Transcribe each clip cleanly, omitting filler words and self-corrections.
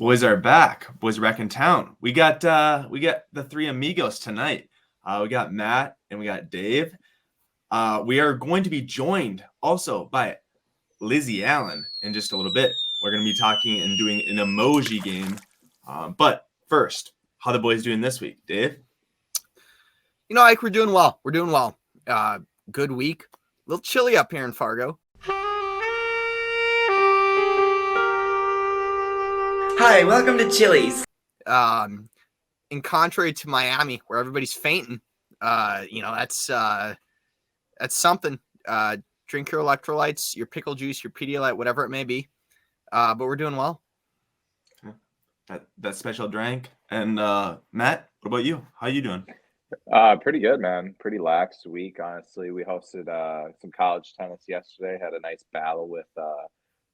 Boys are back. Boys are back in town. We got the three amigos tonight. We got Matt and we got Dave. We are going to be joined also by Lizzie Allen in just a little bit. We're going to be talking and doing an emoji game. But first, how the boys doing this week, Dave? You know, Ike, we're doing well. We're doing well. Good week. A little chilly up here in Fargo. Hi, welcome to Chili's. In contrary to Miami, where everybody's fainting, that's something. Drink your electrolytes, your pickle juice, your Pedialyte, whatever it may be. But we're doing well. That special drink. And Matt, what about you? How you doing? Pretty good, man. Pretty lax week, honestly. We hosted some college tennis yesterday. Had a nice battle with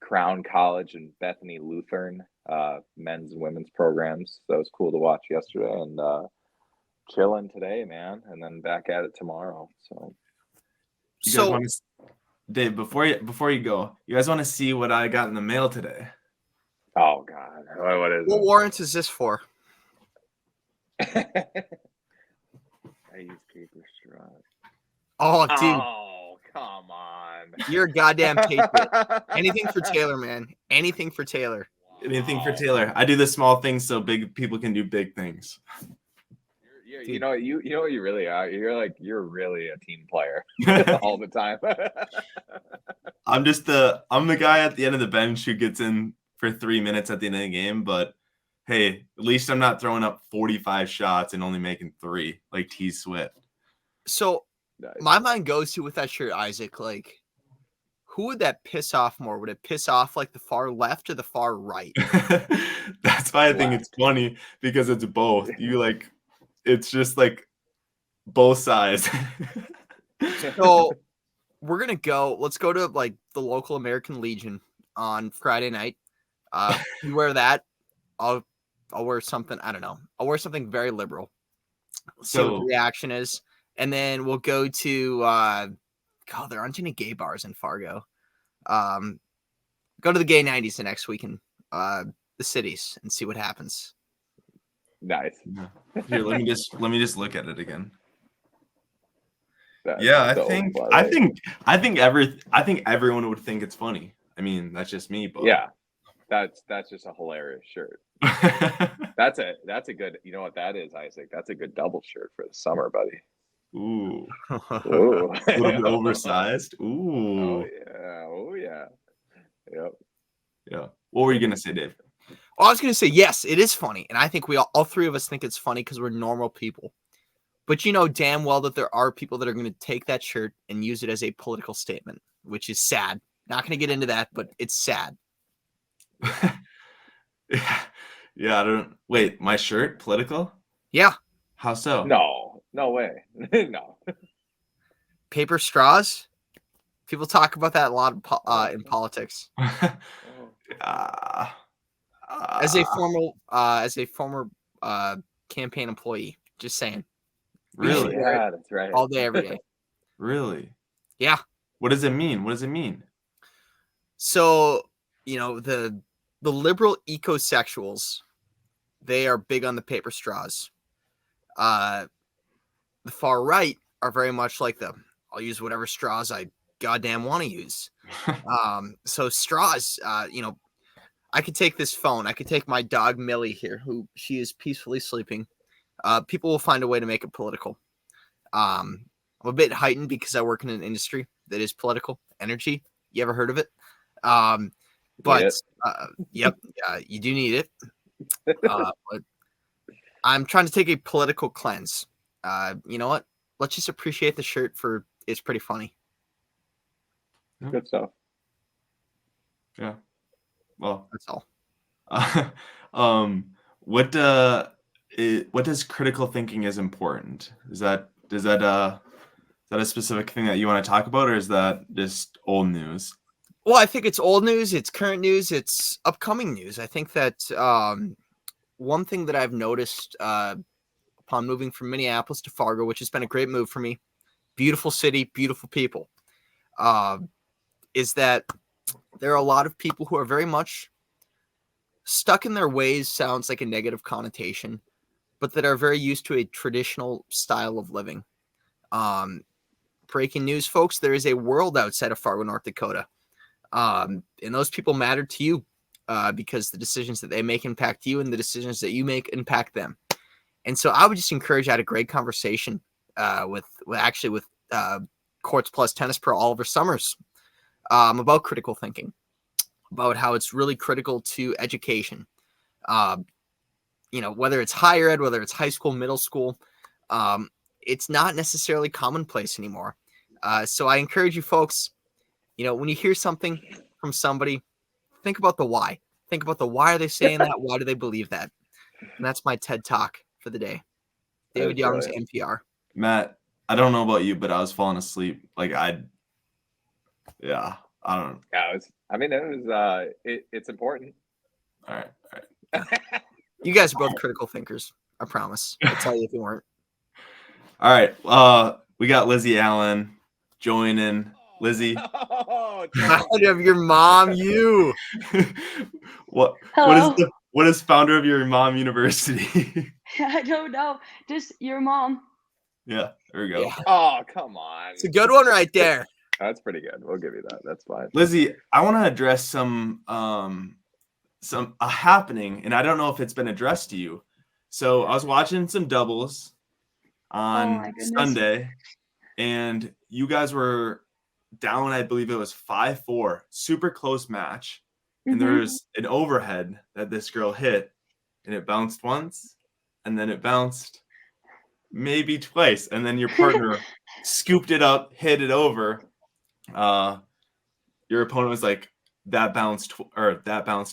Crown College and Bethany Lutheran men's and women's programs. So that was cool to watch yesterday, and chilling today, man. And then back at it tomorrow. So, you guys want to, Dave, before you go, you guys want to see what I got in the mail today? Oh God, what is what it? warrant is this for? I use paper straws. Oh, dude. Oh, come on. You're a goddamn patriot. Anything for Taylor, man. Anything for Taylor. Anything for Taylor. I do the small things so big people can do big things. You know what you really are. You're really a team player all the time. I'm the guy at the end of the bench who gets in for 3 minutes at the end of the game, but hey, at least I'm not throwing up 45 shots and only making 3 like T Swift. So my mind goes to with that shirt, Isaac, like, who would that piss off more? Would it piss off like the far left or the far right? That's why I think it's funny, because it's both. It's just like both sides. So let's go to like the local American Legion on Friday night. You wear that. I'll wear something, I don't know. I'll wear something very liberal. See what the reaction is. And then we'll go to there aren't any gay bars in Fargo. Go to the gay 90s the next week in the cities and see what happens. Nice. Here, let me just look at it again. That's yeah, so I think everyone would think it's funny. I mean, that's just me, but yeah, that's just a hilarious shirt. That's a good. You know what that is, Isaac? That's a good double shirt for the summer, buddy. Ooh. Ooh. A little bit oversized. Ooh. Oh yeah. Yep. Yeah. What were you gonna say, Dave? Well, I was going to say, yes, it is funny. And I think all three of us think it's funny because we're normal people. But you know damn well that there are people that are going to take that shirt and use it as a political statement, which is sad. Not going to get into that, but it's sad. Yeah, wait, my shirt, political? Yeah. How so? No way. No. Paper straws? People talk about that a lot in politics. As a former campaign employee, just saying. Really? Yeah, that's right. All day, every day. Really? Yeah. What does it mean? So, the liberal ecosexuals, they are big on the paper straws. The far right are very much like I'll use whatever straws I goddamn want to use. So straws, I could take this phone. I could take my dog, Millie, here, who she is peacefully sleeping. People will find a way to make it political. I'm a bit heightened because I work in an industry that is political. Energy. You ever heard of it? Yep, you do need it. But I'm trying to take a political cleanse. You know what? Let's just appreciate the shirt for it's pretty funny. Good stuff. Yeah. Well, that's all. What does critical thinking is important? Is that a specific thing that you want to talk about, or is that just old news? Well, I think it's old news, it's current news, it's upcoming news. I think that one thing that I've noticed upon moving from Minneapolis to Fargo, which has been a great move for me, beautiful city, beautiful people, is that there are a lot of people who are very much stuck in their ways sounds like a negative connotation, but that are very used to a traditional style of living. Breaking news, folks, there is a world outside of Fargo, North Dakota. And those people matter to you because the decisions that they make impact you and the decisions that you make impact them. And so I would just encourage you to have a great conversation with Courts Plus Tennis Pro Oliver Summers about critical thinking, about how it's really critical to education. Whether it's higher ed, whether it's high school, middle school, it's not necessarily commonplace anymore. So I encourage you folks, when you hear something from somebody, think about the why. Think about the why are they saying that? Why do they believe that? And that's my TED Talk for the day. David That's Young's brilliant. NPR. Matt, I don't know about you, but I was falling asleep. I don't know. Yeah, it's important. All right. You guys are both critical thinkers. I promise. I'll tell you if you weren't. All right. We got Lizzie Allen joining. Lizzie, Oh, Proud of your mom, you. what Hello. is founder of your mom university? I don't know. Just your mom. Yeah, there we go. Yeah. oh, come on. It's a good one right there. That's pretty good. We'll give you that. That's fine. Lizzie, I want to address some happening, and I don't know if it's been addressed to you. So I was watching some doubles Oh on my goodness. Sunday, and you guys were down, I believe it was 5-4, super close match. And there Mhm. was an overhead that this girl hit, and it bounced once, and then it bounced maybe twice, and then your partner scooped it up, hit it over. Your opponent was like, that bounced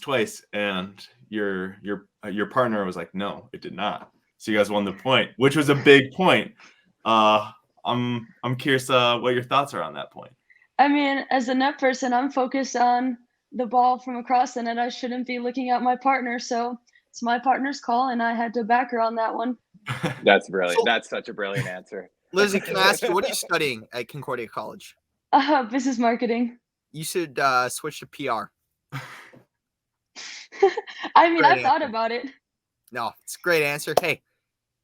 twice, and your partner was like, no, it did not. So you guys won the point, which was a big point. I'm curious what your thoughts are on that point. I mean, as a net person, I'm focused on the ball from across the net. I shouldn't be looking at my partner, so it's my partner's call, and I had to back her on that one. That's brilliant. So- That's such a brilliant answer. Lizzie, can I ask you, what are you studying at Concordia College? Business marketing. You should switch to PR. I mean, I Great thought answer. about it. No, it's a great answer. Hey,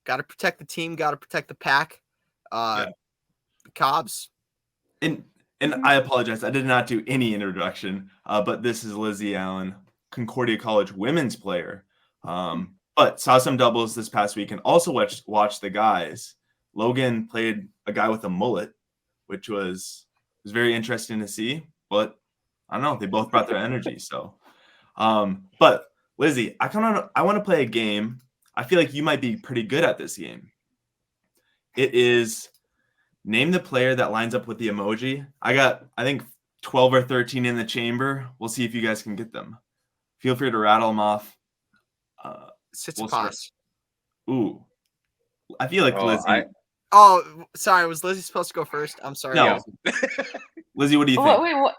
got to protect the team, got to protect the pack. The Cobs. And I apologize, I did not do any introduction, but this is Lizzie Allen, Concordia College women's player. But saw some doubles this past week and also watched the guys. Logan played a guy with a mullet, which was very interesting to see. But I don't know, they both brought their energy. So, but Lizzie, I want to play a game. I feel like you might be pretty good at this game. It is name the player that lines up with the emoji. I got, I think, 12 or 13 in the chamber. We'll see if you guys can get them. Feel free to rattle them off. We'll start. Tsitsipas. Ooh, I feel like Oh, Lizzie. Oh, sorry. Was Lizzie supposed to go first? I'm sorry. No. Lizzie, what do you think? Wait, what?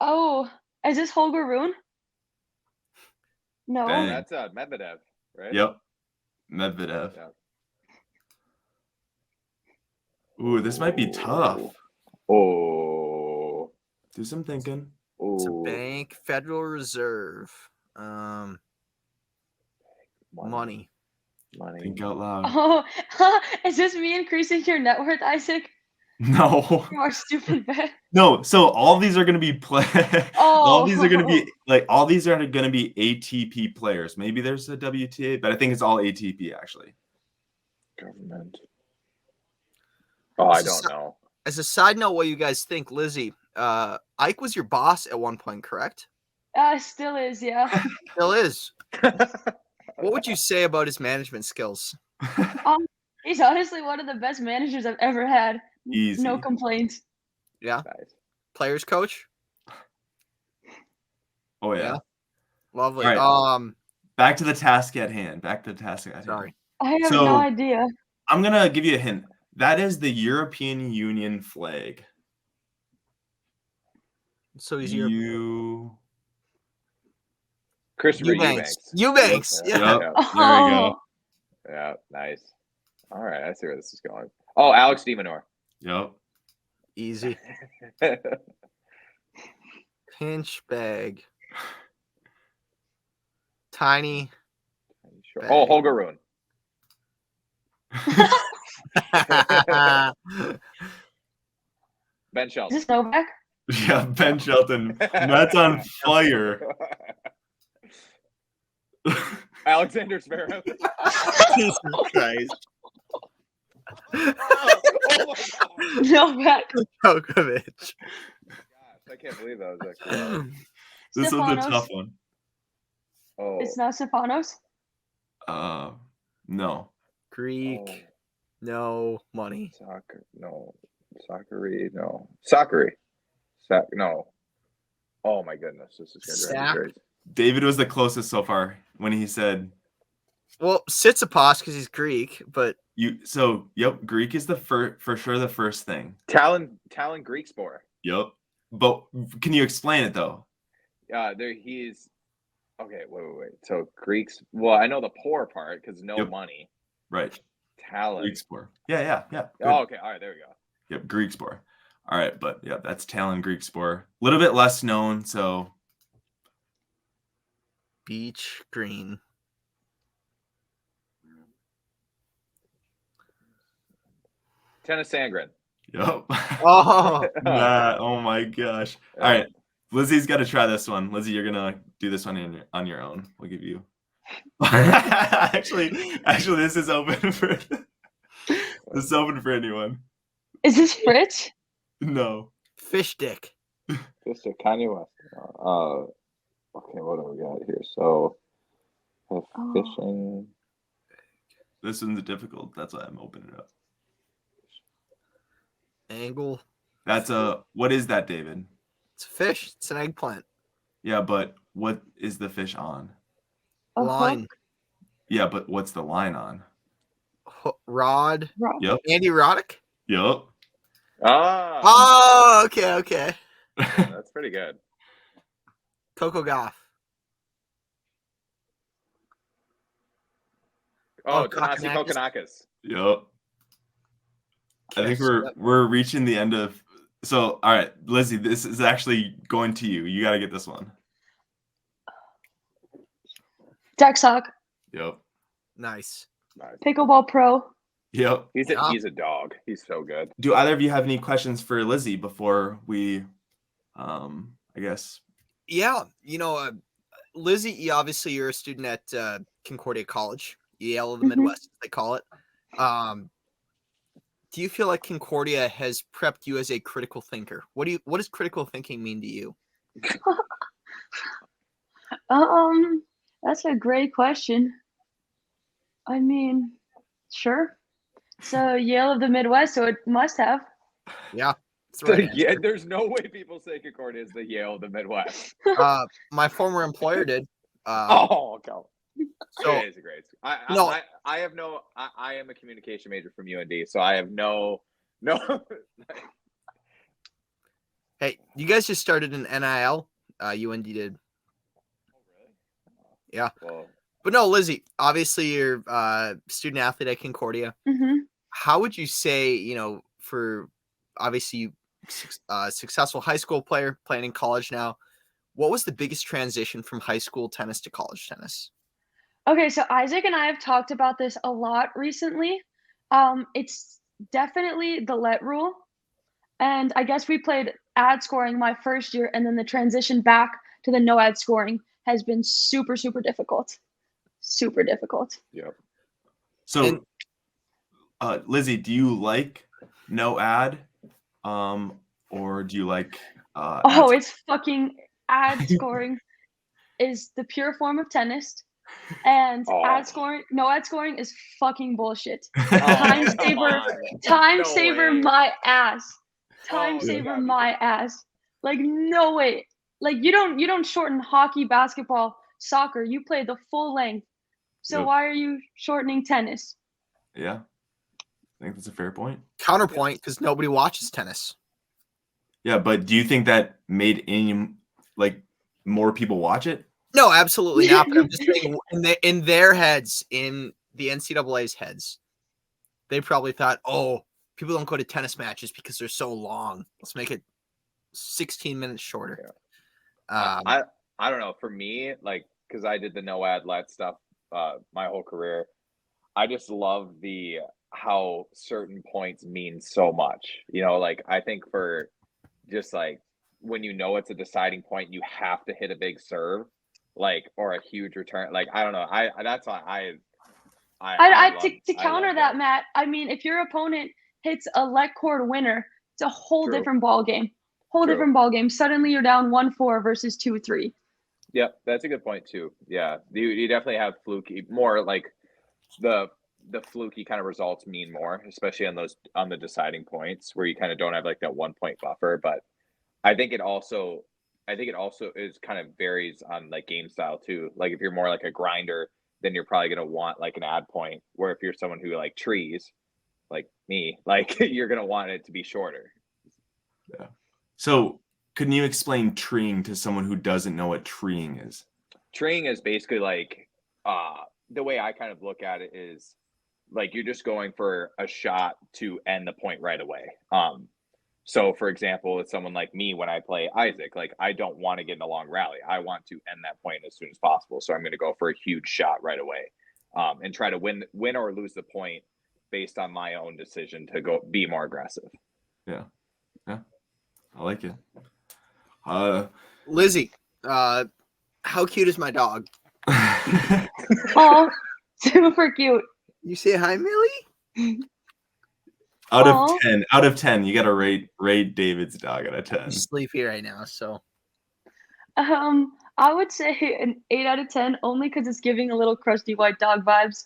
Oh, is this Holger Rune? No. Bang. That's Medvedev, right? Yep, Medvedev. Yeah. Ooh, this might be tough. Oh. Do some thinking. It's a Oh. bank, Federal Reserve. Money. Money. Think out loud. Oh, is this me increasing your net worth, Isaac? No, You are stupid, man. no. So all these are going to be all these are going to be Oh. all these are going to be ATP players. Maybe there's a WTA, but I think it's all ATP actually. Government. Oh, I This is don't know. As a side note, what you guys think, Lizzie? Ike was your boss at one point, correct? Still is, yeah. Still is. What would you say about his management skills? He's honestly one of the best managers I've ever had. Easy. No complaints. Yeah. Nice. Players coach? Oh yeah. Yeah. Lovely. All right. Back to the task at hand. Sorry. I have So- no idea. I'm gonna give you a hint. That is the European Union flag. So he's your Christopher Eubanks. Eubanks. Eubanks. Yeah. Yeah. Yep. There we go. Yeah, nice. All right, I see where this is going. Oh, Alex DeMinor. Yep. Easy. Pinch bag. Tiny. Sure. Bag. Oh, Hogaroon. Ben Is Shelton. this Novak? Yeah, Ben Shelton. Matt's on fire. Alexander Zverev. Jesus Christ. Oh my god. Novak. Djokovic. Gosh, I can't believe that was actually right. This one's a Stefanos. tough one. Oh. It's not Stefanos. No. Greek. Oh, No money. soccer. No. Sakari. No. Sakari. No. Oh my goodness. This is going to drive Sack. me crazy. David was the closest so far when he said Well, Tsitsipas because he's Greek, but you. So, yep, Greek is the for sure the first thing. Talon Greek Spore. Yep. But can you explain it though? He's okay. Wait. So Greeks. Well, I know the poor part because no Yep. money. Right. Talon. Greek spore. Yeah. Good. Oh, okay. All right. There we go. Yep, Greek spore. All right, but yeah, that's Talon Greek spore. A little bit less known, so beach green. Tennis Sandgren. yep. Oh, Matt, oh my gosh. All right. Lizzie's got to try this one. Lizzie, you're gonna do this one on your own. We'll give you. actually, this is open for anyone. Is this Fritz? No. fish dick. Just a Kanye West. Okay, what do we got here? So, fishing. This one's difficult. That's why I'm opening it up. Angle. That's what is that, David? It's a fish. It's an eggplant. Yeah, but what is the fish on? A Line. hook? Yeah, but what's the line on? Rod. Rock. Yep. Andy Roddick. Yep. Ah, Oh, okay. that's pretty good. Coco Gauff. Oh, Oh, Tanasi Kokkinakis. Kokkinakis. Yep. I think Yes. we're reaching the end of. So, all right, Lizzie, this is actually going to you. You got to get this one. Jack Sock. Yep. Nice. Nice. Pickleball Pro. Yep. He's a dog. He's so good. Do either of you have any questions for Lizzie before we, I guess? Yeah, Lizzie, obviously you're a student at Concordia College, Yale of the Mhm. Midwest, they call it. Do you feel like Concordia has prepped you as a critical thinker? What does critical thinking mean to you? That's a great question. I mean, sure. So Yale of the Midwest, so it must have. Yeah, that's the right Yeah, answer. there's no way people say Concordia is the Yale of the Midwest. My former employer did. Oh, okay. So It is a great school. No. I have no. I am a communication major from UND, so I have no. hey, you guys just started an NIL. UND did. Yeah. Well, But no, Lizzie, obviously you're a student athlete at Concordia. Hmm. How would you say, for obviously you successful high school player playing in college now, what was the biggest transition from high school tennis to college tennis? Okay, so Isaac and I have talked about this a lot recently. It's definitely the let rule. And I guess we played ad scoring my first year, and then the transition back to the no ad scoring has been super, super difficult. Super difficult. yep. So, Lizzie, do you like no ad, or do you like? Oh, it's fucking ad scoring is the pure form of tennis, and Oh. ad scoring, no ad scoring is fucking bullshit. Oh, Time come saver, on. time No saver way. my ass. Time Oh, saver yeah. my ass. Like no way. Like you don't shorten hockey, basketball, soccer. You play the full length. So Yep. why are you shortening tennis? Yeah, I think that's a fair point. Counterpoint, because nobody watches tennis. Yeah, but do you think that made any more people watch it? No, absolutely not. But I'm just saying, in their heads, in the NCAA's heads, they probably thought, oh, people don't go to tennis matches because they're so long. Let's make it 16 minutes shorter. I don't know. For me, because I did the no ad let stuff my whole career. I just love how certain points mean so much. Like I think for just like when it's a deciding point, you have to hit a big serve, like or a huge return. Like I don't know. That's why To counter that, Matt, I mean, if your opponent hits a let cord winner, it's a whole True. different ball game. True. Different ball game. Suddenly you're down 1-4 versus 2-3. Yep, that's a good point too. Yeah, you definitely have fluky, more like the fluky kind of results mean more, especially on the deciding points where you kind of don't have like that 1 point buffer. But I think it also is kind of varies on like game style too. Like if you're more like a grinder, then you're probably gonna want like an ad point. Where if you're someone who like trees, like me, like you're gonna want it to be shorter. Yeah. So can you explain treeing to someone who doesn't know what treeing is? Treeing is basically like the way I kind of look at it is like you're just going for a shot to end the point right away. So for example, it's someone like me when I play Isaac, like I don't want to get in a long rally. I want to end that point as soon as possible. So I'm going to go for a huge shot right away, and try to win or lose the point based on my own decision to go be more aggressive. Yeah, I like it. Lizzie, how cute is my dog? Oh, super cute. You say hi, Millie? Out Aw. of 10, you gotta rate David's dog out of 10. He's sleepy right now, so I would say an 8 out of 10, only because it's giving a little crusty white dog vibes.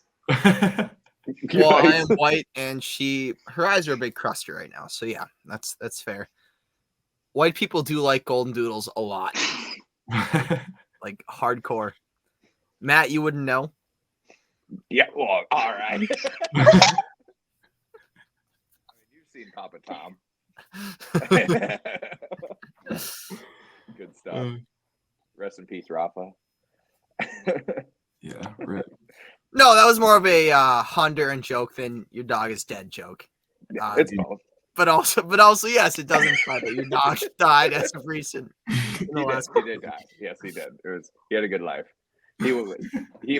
well, I am white, and her eyes are a bit crusty right now. So yeah, that's fair. White people do like golden doodles a lot, like hardcore. Matt, you wouldn't know. Yeah, well, all right. You've seen Papa Tom. Good stuff. Rest in peace, Rafa. Yeah, rip. No, that was more of a Honduran joke than your dog is dead joke. It's both. But also, yes, it does imply that your dog died as of recent. He did die. Yes, he did. He had a good life. He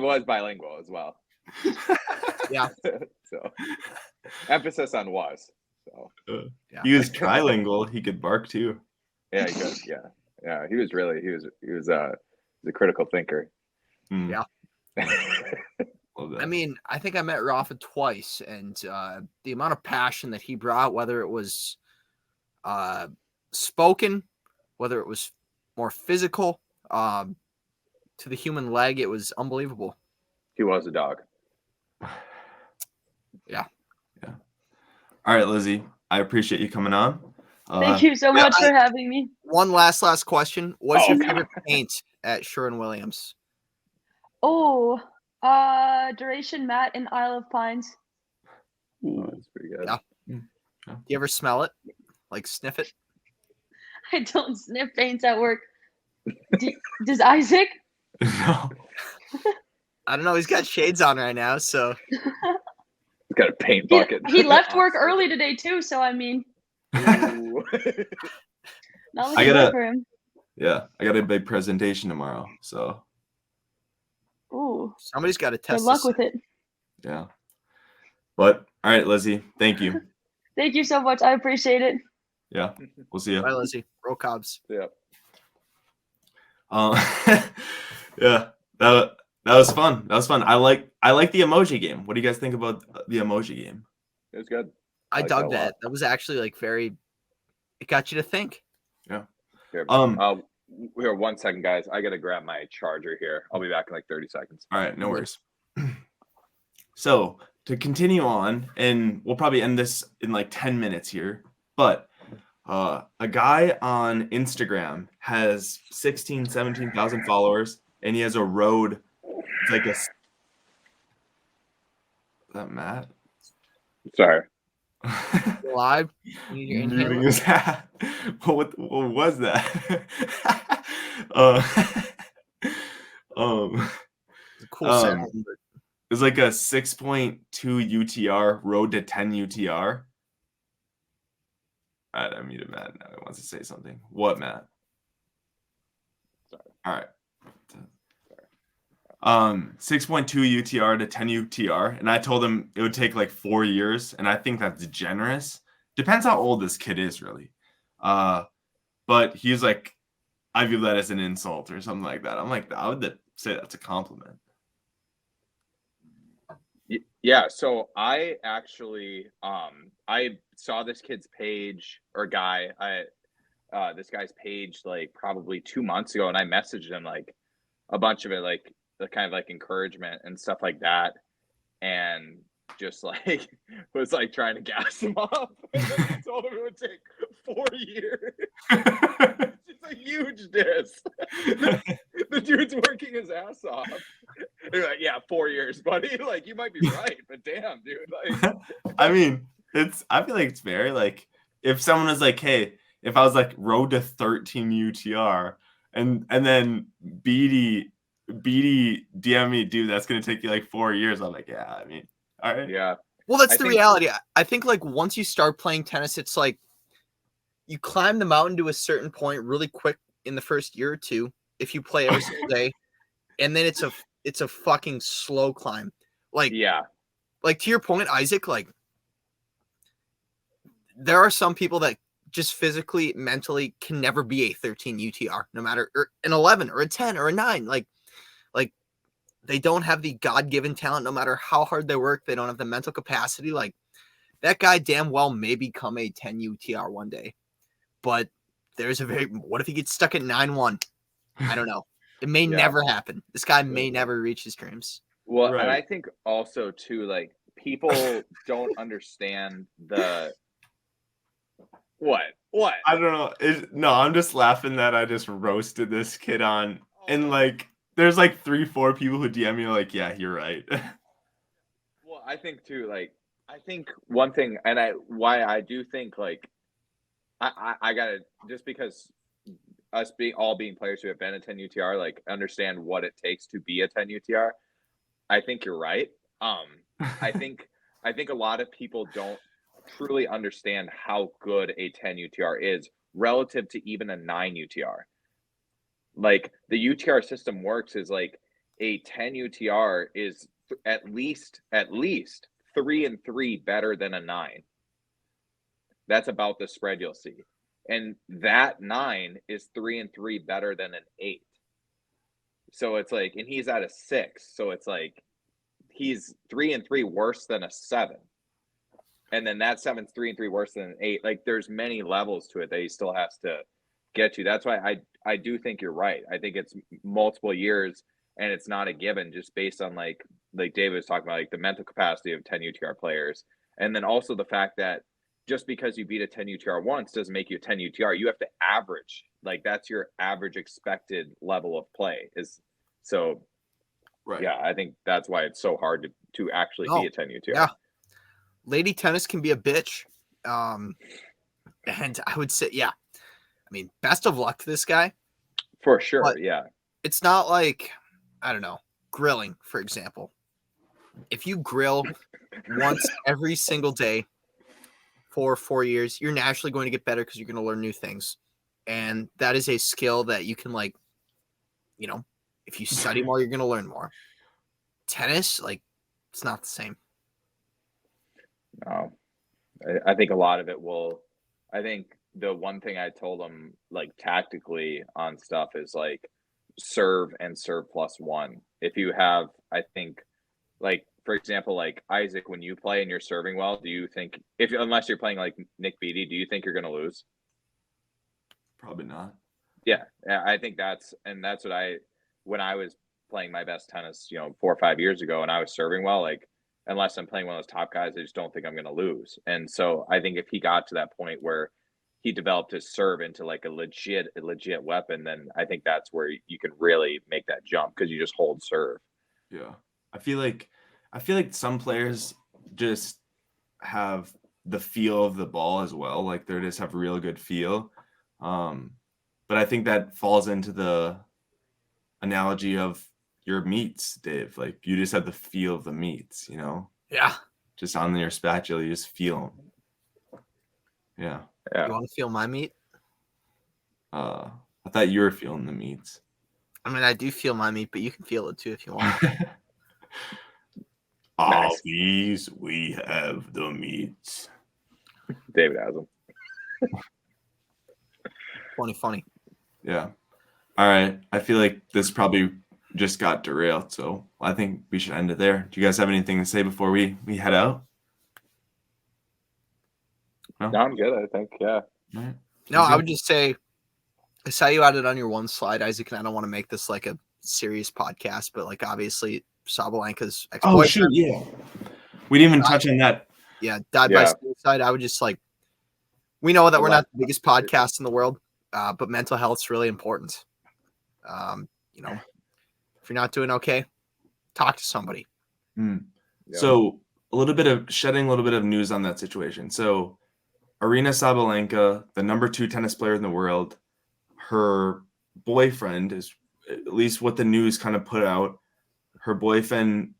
was bilingual as well. Yeah. So emphasis on was. So yeah. He was trilingual. He could bark too. yeah, he could. Yeah. He was a critical thinker. Mm. Yeah. Love that. I mean, I think I met Rafa twice, and the amount of passion that he brought, whether it was spoken, whether it was more physical, to the human leg, it was unbelievable. He was a dog. Yeah. All right, Lizzie, I appreciate you coming on. Thank you so much for having me. One last question. What's your favorite paint at Sherwin-Williams? Oh, Duration Matte and Isle of Pines. Oh, that's pretty good. Yeah. Do you ever smell it? Like sniff it? I don't sniff paints at work. Does Isaac? No. I don't know. He's got shades on right now, so. He's got a paint bucket. He left work early today too, so I mean, not looking good for him. Yeah, I got a big presentation tomorrow, so. Ooh. Somebody's got to test. Good luck with it. Yeah. But all right, Lizzie, thank you. Thank you so much. I appreciate it. Yeah, we'll see you. Bye, Lizzie. Roll Cubs. Yeah. Yeah, that was fun. I like the emoji game. What do you guys think about the emoji game? It was good. I like dug that a lot. that. That was actually like it got you to think. Yeah. Here, here, 1 second, guys. I gotta grab my charger here. I'll be back in like 30 seconds. All right, no worries. So to continue on, and we'll probably end this in like 10 minutes here, but a guy on Instagram has 17,000 followers, and he has a road. It's like is that Matt? Sorry. Live. You need your Reading inhaler. his hat. What was that? It's a cool sound. But It's like a 6.2 UTR road to 10 UTR. All right, I muted Matt now. He wants to say something. What, Matt? Sorry. All right. 6.2 UTR to 10 UTR, and I told him it would take like 4 years, and I think that's generous. Depends how old this kid is, really. But he's like, I view that as an insult or something like that. I'm like, I would say that's a compliment. Yeah, so I actually I saw this kid's page or guy, this guy's page like probably 2 months ago, and I messaged him like a bunch of it, like the kind of like encouragement and stuff like that, and just like was like trying to gas him up. And then I told him it would take 4 years. It's a huge diss. The dude's working his ass off. They're like, yeah, 4 years, buddy. Like, you might be right, but damn, dude. Like, I mean, I feel like it's fair. Like, if someone was like, hey, if I was like road to 13 UTR and then BD DM me, dude, that's gonna take you like 4 years. I'm like, yeah, I mean, all right. yeah. Well, that's I the think- reality. I think like once you start playing tennis, it's like you climb the mountain to a certain point really quick in the first year or two if you play every single day, and then it's a fucking slow climb. Like Yeah. like to your point, Isaac, like there are some people that just physically, mentally can never be a 13 UTR, no matter or an 11 or a 10 or a 9. Like they don't have the God-given talent, no matter how hard they work. They don't have the mental capacity. Like that guy damn well may become a 10 UTR one day. But there's what if he gets stuck at 9-1? I don't know. It may Yeah. never happen. This guy may never reach his dreams. Well, Right. and I think also too, like people don't understand the what? I don't know. No, I'm just laughing that I just roasted this kid on, and like, there's like 3-4 people who DM me like, yeah, you're right. Well, I think too, like I think one thing, and why I do think like I gotta, just because us being players who have been a 10 UTR, like understand what it takes to be a 10 UTR. I think you're right. I think a lot of people don't truly understand how good a 10 UTR is relative to even a 9 UTR. Like the UTR system works is like a 10 UTR is at least 3-3 better than a 9. That's about the spread you'll see. And that 9 is 3-3 better than an 8. So it's like, and he's at a 6. So it's like he's 3-3 worse than a 7. And then that 7's 3-3 worse than an 8. Like there's many levels to it that he still has to get to. That's why I do think you're right. I think it's multiple years, and it's not a given just based on like David was talking about, like the mental capacity of 10 UTR players. And then also the fact that just because you beat a 10 UTR once doesn't make you a 10 UTR. You have to average. Like that's your average expected level of play is. So Right. yeah, I think that's why it's so hard to actually be a 10 UTR. Yeah. Lady tennis can be a bitch. And I would say, yeah. I mean, best of luck to this guy. For sure. But yeah. It's not like, I don't know, grilling, for example. If you grill once every single day for 4 years, you're naturally going to get better because you're going to learn new things. And that is a skill that you can, like, you know, if you study more, you're going to learn more. Tennis, like, it's not the same. No, I think a lot of it will. I think the one thing I told him, like tactically on stuff, is like serve and serve +1. If you have, I think, like for example, like Isaac, when you play and you're serving well, do you think unless you're playing like Nick Beattie, do you think you're going to lose? Probably not. Yeah, I think that's what when I was playing my best tennis, 4 or 5 years ago, and I was serving well, like unless I'm playing one of those top guys, I just don't think I'm going to lose. And so I think if he got to that point where he developed his serve into like a legit weapon, then I think that's where you can really make that jump because you just hold serve. Yeah. I feel like some players just have the feel of the ball as well. Like they just have real good feel. But I think that falls into the analogy of your meats, Dave. Like you just have the feel of the meats, Yeah. just on your spatula, you just feel them. Yeah. You want to feel my meat? I thought you were feeling the meats. I mean, I do feel my meat, but you can feel it too if you want. Nice. These we have the meats. David has them. Funny. Yeah. All right. I feel like this probably just got derailed, so I think we should end it there. Do you guys have anything to say before we head out? No, I'm good. I think, yeah. All right. No, I would just say I saw you added on your one slide, Isaac, and I don't want to make this like a serious podcast, but like obviously Sabalenka's Oh ex-boyfriend, shoot, yeah. We didn't even touch on that. died by Yeah. suicide. I would just like, we know that we're Well, not the biggest podcast in the world, but mental health's really important. You know, if you're not doing okay, talk to somebody. Hmm. Yeah. So shedding a little bit of news on that situation. So Arina Sabalenka, the number 2 tennis player in the world, her boyfriend is, at least what the news kind of put out, her boyfriend,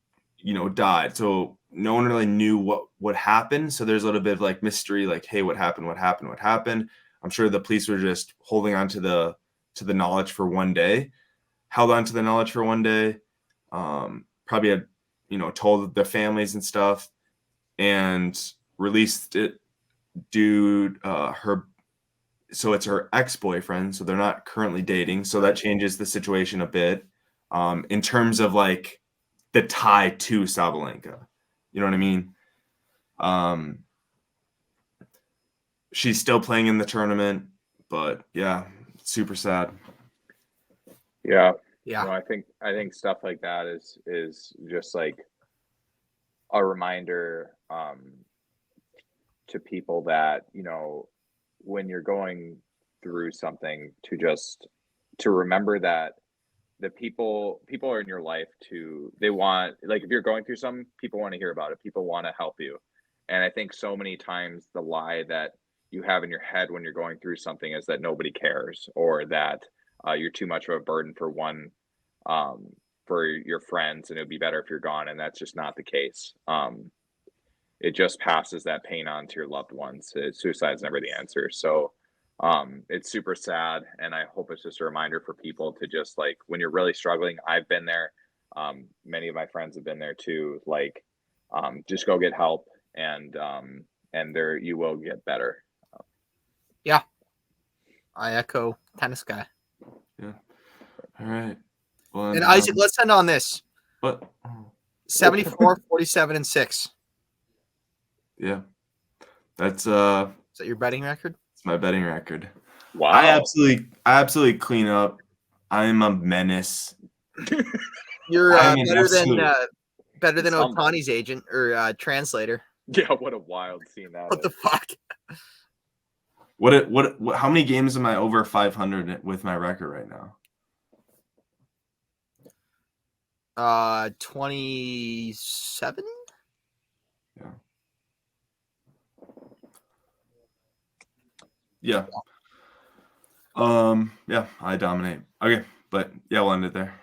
died. So no one really knew what happened. So there's a little bit of like mystery, like, hey, what happened? I'm sure the police were just holding on to the knowledge for one day, held on to the knowledge for one day, probably had, told their families and stuff, and released it so it's her ex-boyfriend, so they're not currently dating, so that changes the situation a bit, in terms of like the tie to Sabalenka. You know what I mean? She's still playing in the tournament, but yeah, super sad. Yeah. Yeah. No, I think stuff like that is just like a reminder to people that, when you're going through something, to remember that the people are in your life they want, like, if you're going through something, people want to hear about it. People want to help you. And I think so many times the lie that you have in your head when you're going through something is that nobody cares, or that you're too much of a burden for for your friends, and it would be better if you're gone. And that's just not the case. It just passes that pain on to your loved ones. Suicide is never the answer. So it's super sad. And I hope it's just a reminder for people to just, like, when you're really struggling, I've been there. Many of my friends have been there too. Like, just go get help, and there you will get better. Yeah. I echo tennis guy. Yeah. All right. Well, And Isaac, let's end on this. What? 74, 47, and 6. Yeah. That's Is that your betting record? it's my betting record. Wow. I absolutely clean up. I'm a menace. You're I'm an better than Some- Otani's agent or translator. Yeah, what a wild scene that What is. the fuck? What how many games am I over 500 with my record right now? 27? Yeah. Yeah, I dominate. Okay, but yeah, we'll end it there.